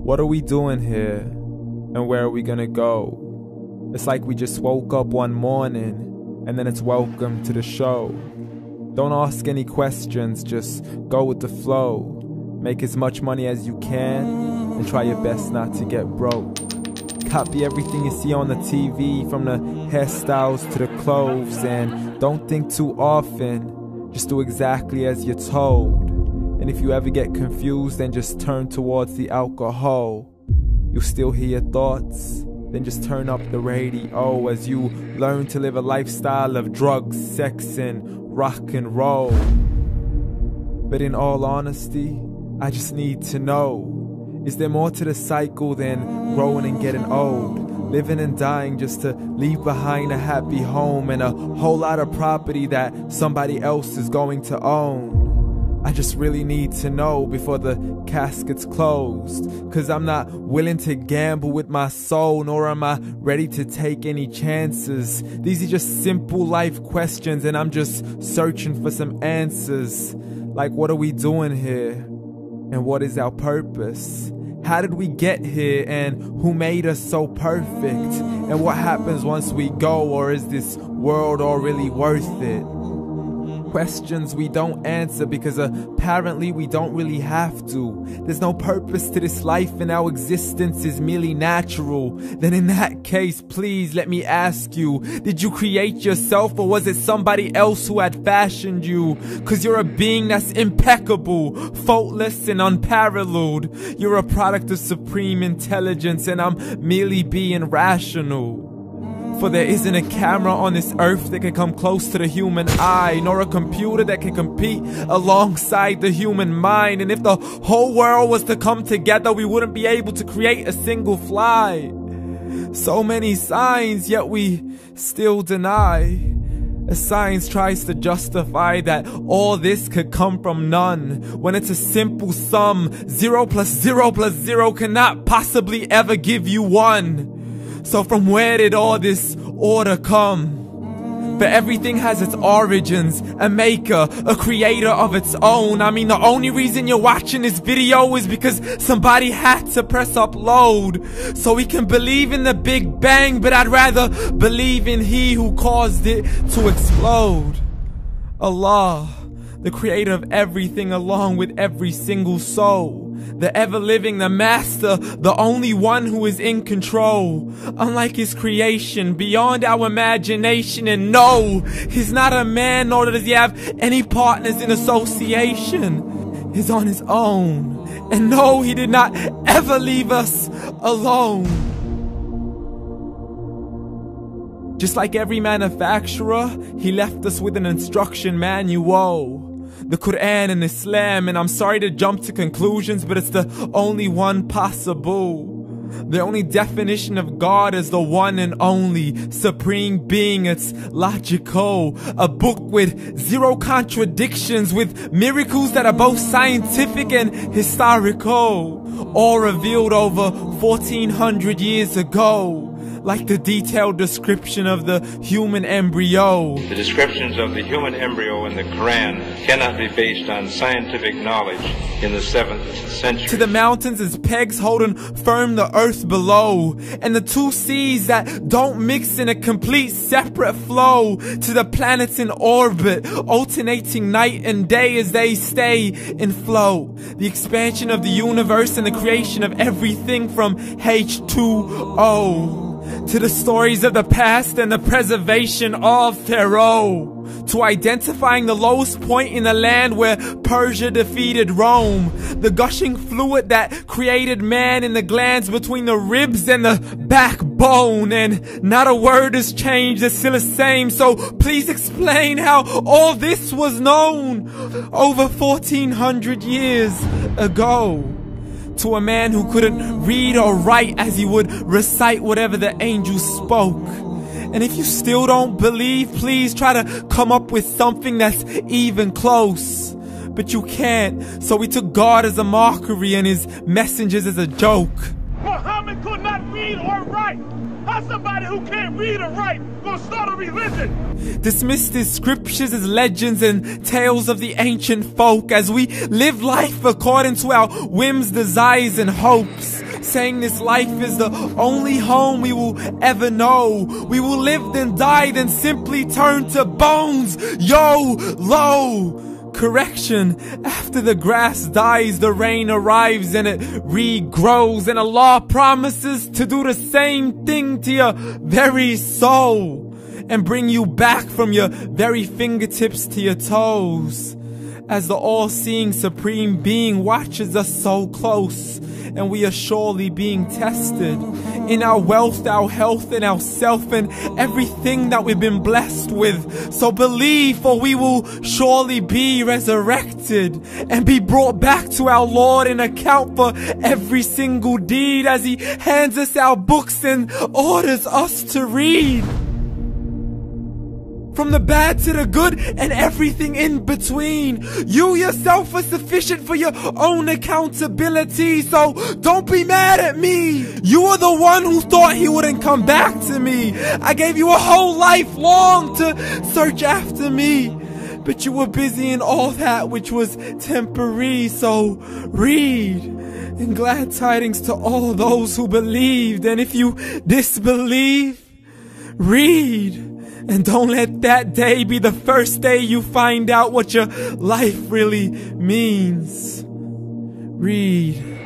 What are we doing here? And where are we gonna go? It's like we just woke up one morning, and then it's welcome to the show. Don't ask any questions, just go with the flow. Make as much money as you can, and try your best not to get broke. Copy everything you see on the TV, from the hairstyles to the clothes, and don't think too often, just do exactly as you're told. And if you ever get confused, then just turn towards the alcohol. You'll still hear your thoughts, then just turn up the radio as you learn to live a lifestyle of drugs, sex, and rock and roll. But in all honesty, I just need to know, is there more to the cycle than growing and getting old? Living and dying just to leave behind a happy home and a whole lot of property that somebody else is going to own. I just really need to know before the casket's closed, 'cause I'm not willing to gamble with my soul, nor am I ready to take any chances. These are just simple life questions, and I'm just searching for some answers. Like, what are we doing here? And what is our purpose? How did we get here, and who made us so perfect? And what happens once we go, or is this world all really worth it? Questions we don't answer because apparently we don't really have to. There's no purpose to this life and our existence is merely natural. Then in that case, please let me ask you, did you create yourself, or was it somebody else who had fashioned you? 'Cause you're a being that's impeccable, faultless and unparalleled. You're a product of supreme intelligence, and I'm merely being rational. For there isn't a camera on this earth that can come close to the human eye, nor a computer that can compete alongside the human mind. And if the whole world was to come together, we wouldn't be able to create a single fly. So many signs, yet we still deny. As science tries to justify that all this could come from none, when it's a simple sum. 0 plus 0 plus 0 cannot possibly ever give you 1. So from where did all this order come? But everything has its origins, a maker, a creator of its own. I mean, the only reason you're watching this video is because somebody had to press upload. So we can believe in the Big Bang, but I'd rather believe in He who caused it to explode. Allah, the creator of everything along with every single soul. The ever-living, the master, the only one who is in control. Unlike his creation, beyond our imagination. And no, he's not a man, nor does he have any partners in association. He's on his own. And no, he did not ever leave us alone. Just like every manufacturer, he left us with an instruction manual. The Quran and Islam, and I'm sorry to jump to conclusions, but it's the only one possible. The only definition of God is the one and only supreme being. It's logical, a book with 0 contradictions, with miracles that are both scientific and historical, all revealed over 1400 years ago. Like the detailed description of the human embryo. The descriptions of the human embryo in the Quran cannot be based on scientific knowledge in the 7th century. To the mountains as pegs holding firm the earth below, and the 2 seas that don't mix in a complete separate flow. To the planets in orbit, alternating night and day as they stay in flow. The expansion of the universe and the creation of everything from H2O. To the stories of the past and the preservation of Pharaoh. To identifying the lowest point in the land where Persia defeated Rome. The gushing fluid that created man in the glands between the ribs and the backbone. And not a word has changed, it's still the same. So please explain how all this was known over 1400 years ago. To a man who couldn't read or write as he would recite whatever the angels spoke. And if you still don't believe, please try to come up with something that's even close. But you can't, so we took God as a mockery and his messengers as a joke. Muhammad could not read or write. How's somebody who can't read or write gonna start a religion? Dismissed his scriptures as legends and tales of the ancient folk, as we live life according to our whims, desires, and hopes. saying this life is the only home we will ever know. We will live then die, then simply turn to bones. YOLO! Correction, after the grass dies, the rain arrives and it regrows, and Allah promises to do the same thing to your very soul and bring you back from your very fingertips to your toes, as the all-seeing supreme being watches us so close, and we are surely being tested in our wealth, our health, and our self, and everything that we've been blessed with. So believe, for we will surely be resurrected and be brought back to our Lord and account for every single deed, as He hands us our books and orders us to read. From the bad to the good and everything in between. You yourself are sufficient for your own accountability, so don't be mad at me. You are the one who thought He wouldn't come back to me. I gave you a whole life long to search after me, but you were busy in all that which was temporary. So read, and glad tidings to all those who believed. And if you disbelieve, read. And don't let that day be the first day you find out what your life really means. Read.